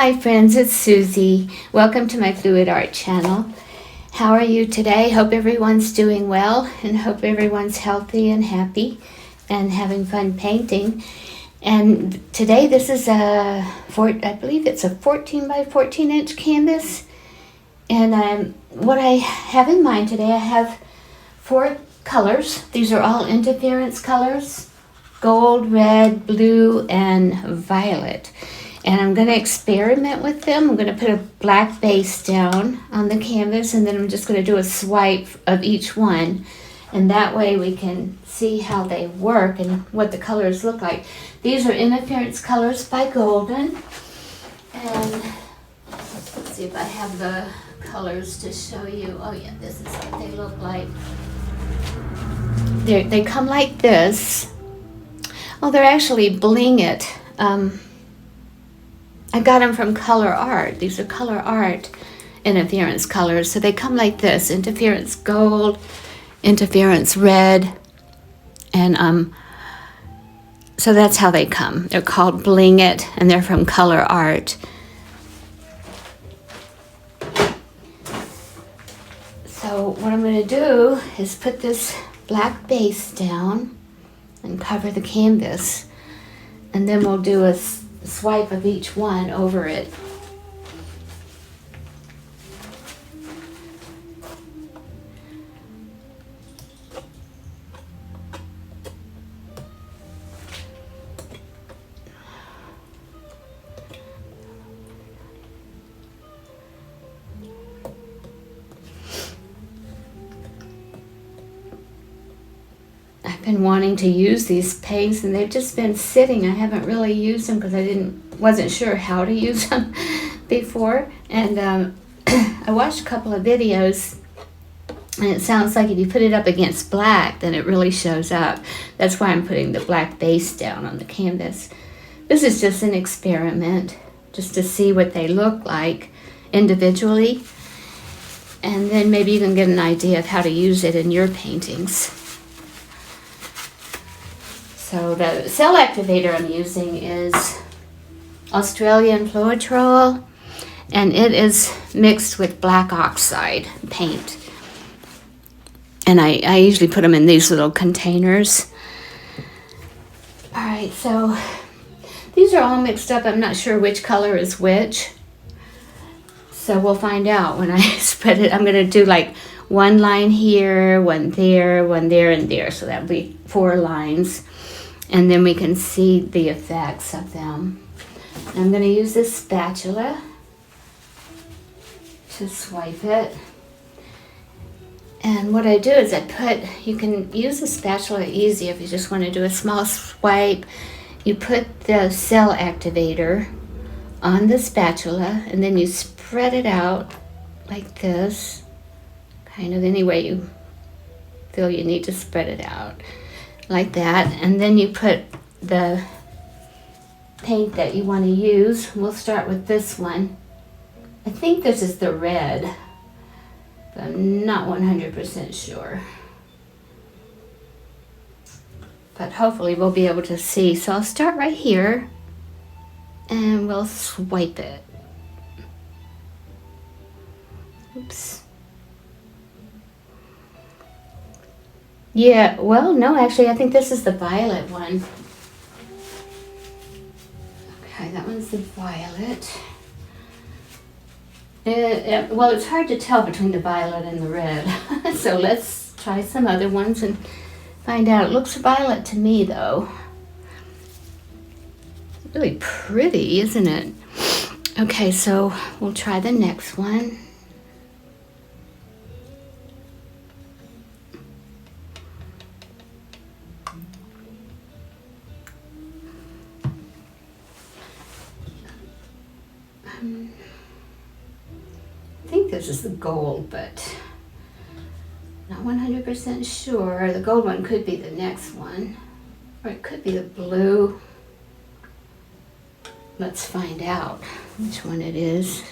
Hi friends, it's Susie. Welcome to my Fluid Art channel. How are you today? Hope everyone's doing well and hope everyone's healthy and happy and having fun painting. And today this is I believe it's a 14 by 14 inch canvas. And what I have in mind today, I have 4 colors. These are all interference colors: gold, red, blue, and violet. And I'm going to experiment with them. I'm going to put a black base down on the canvas, and then I'm just going to do a swipe of each one. And that way we can see how they work and what the colors look like. These are interference colors by Golden. And let's see if I have the colors to show you. Oh yeah, this is what they look like. They come like this. Oh, they're actually Bling it. I got them from colorarte. These are colorarte interference colors. So they come like this: interference gold, interference red, and so that's how they come. They're called Bling it, and they're from colorarte. So what I'm going to do is put this black base down and cover the canvas, and then we'll do a swipe of each one over it. I've been wanting to use these paints, and they've just been sitting. I haven't really used them because I wasn't sure how to use them before. And I watched a couple of videos, and it sounds like if you put it up against black, then it really shows up. That's why I'm putting the black base down on the canvas. This is just an experiment, just to see what they look like individually, and then maybe you can get an idea of how to use it in your paintings. So the cell activator I'm using is Australian Floetrol, and it is mixed with black oxide paint. And I usually put them in these little containers. All right, so these are all mixed up. I'm not sure which color is which. So we'll find out when I spread it. I'm going to do like one line here, one there, and there. So that'll be 4 lines. And then we can see the effects of them. I'm going to use this spatula to swipe it. And what I do is you can use the spatula easy if you just want to do a small swipe. You put the cell activator on the spatula, and then you spread it out like this, kind of any way you feel you need to spread it out. Like that, and then you put the paint that you want to use. We'll start with this one. I think this is the red, but I'm not 100% sure. But hopefully we'll be able to see. So I'll start right here, and we'll swipe it. Oops. Yeah, well, no, actually, I think this is the violet one. Okay, that one's the violet. Well, it's hard to tell between the violet and the red. So let's try some other ones and find out. It looks violet to me, though. Really pretty, isn't it? Okay, so we'll try the next one. I think this is the gold, but not 100% sure. The gold one could be the next one, or it could be the blue. Let's find out which one it is.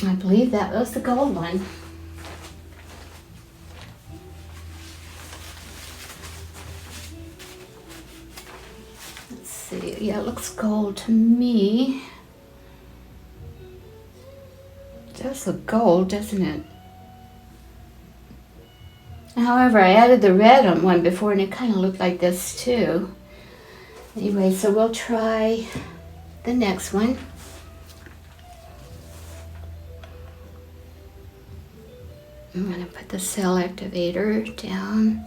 I believe that was the gold one. see. Yeah, it looks gold to me. It does look gold, doesn't it? However, I added the red on one before and it kind of looked like this too. Anyway, so we'll try the next one. I'm going to put the cell activator down.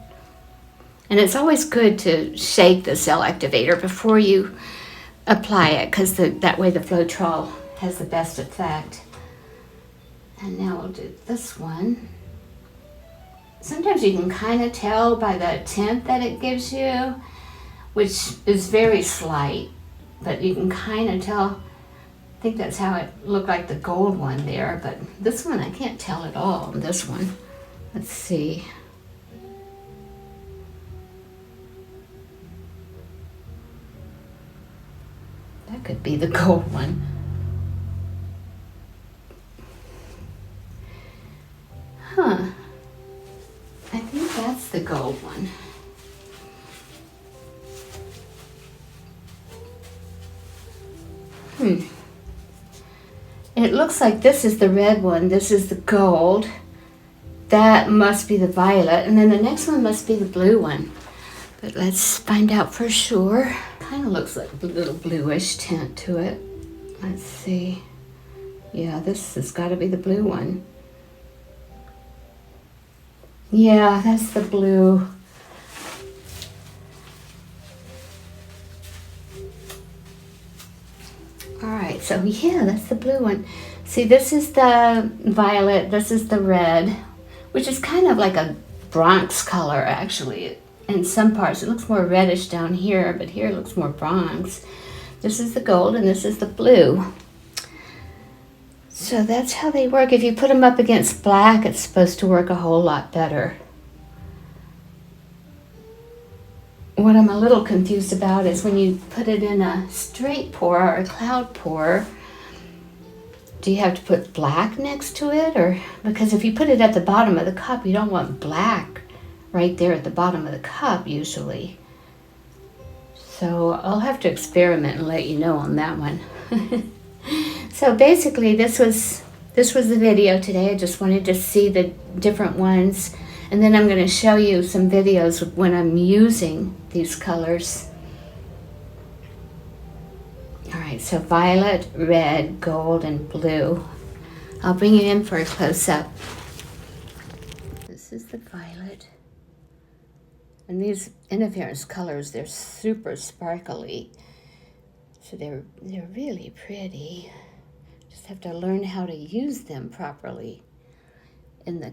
And it's always good to shake the cell activator before you apply it, because that way the Floetrol has the best effect. And now we'll do this one. Sometimes you can kind of tell by the tint that it gives you, which is very slight, but you can kind of tell. I think that's how it looked like the gold one there, but this one I can't tell at all on this one. Let's see. That could be the gold one. Huh. I think that's the gold one. It looks like this is the red one, this is the gold. That must be the violet, and then the next one must be the blue one. But let's find out for sure. Kind of looks like a little bluish tint to it. Let's see. Yeah, this has got to be the blue one. Yeah, that's the blue. All right, so yeah, that's the blue one. See, this is the violet, this is the red, which is kind of like a bronze color, actually. In some parts, it looks more reddish down here, but here it looks more bronze. This is the gold, and this is the blue. So that's how they work. If you put them up against black, it's supposed to work a whole lot better. What I'm a little confused about is when you put it in a straight pour or a cloud pour, do you have to put black next to it? Or because if you put it at the bottom of the cup, you don't want black right there at the bottom of the cup usually. So I'll have to experiment and let you know on that one. So basically this was the video today. I just wanted to see the different ones, and then I'm going to show you some videos when I'm using these colors. All right, so violet, red, gold, and blue. I'll bring you in for a close-up. This is the violet. And these interference colors, they're super sparkly. So they're really pretty. Just have to learn how to use them properly in the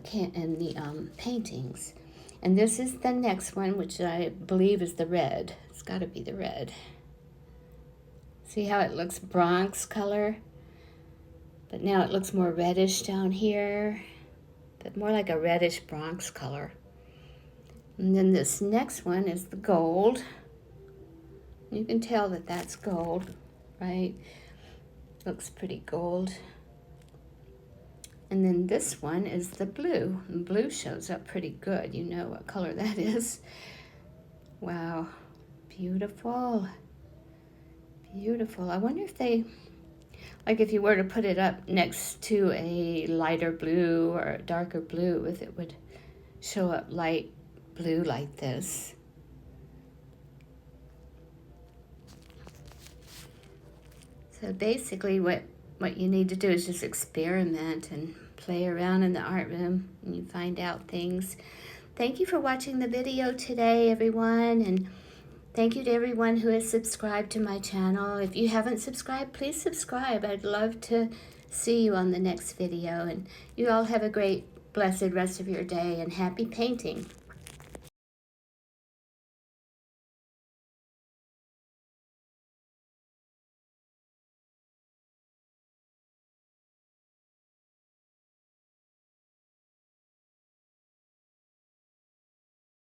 paintings. And this is the next one, which I believe is the red. It's got to be the red. See how it looks bronze color? But now it looks more reddish down here, but more like a reddish bronze color. And then this next one is the gold. You can tell that that's gold, right? Looks pretty gold. And then this one is the blue. And blue shows up pretty good. You know what color that is. Wow, beautiful. Beautiful. I wonder if they, like if you were to put it up next to a lighter blue or a darker blue, if it would show up light blue like this. So basically what you need to do is just experiment and play around in the art room and you find out things. Thank you for watching the video today, everyone, and thank you to everyone who has subscribed to my channel. If you haven't subscribed, please subscribe. I'd love to see you on the next video, and you all have a great, blessed rest of your day, and happy painting.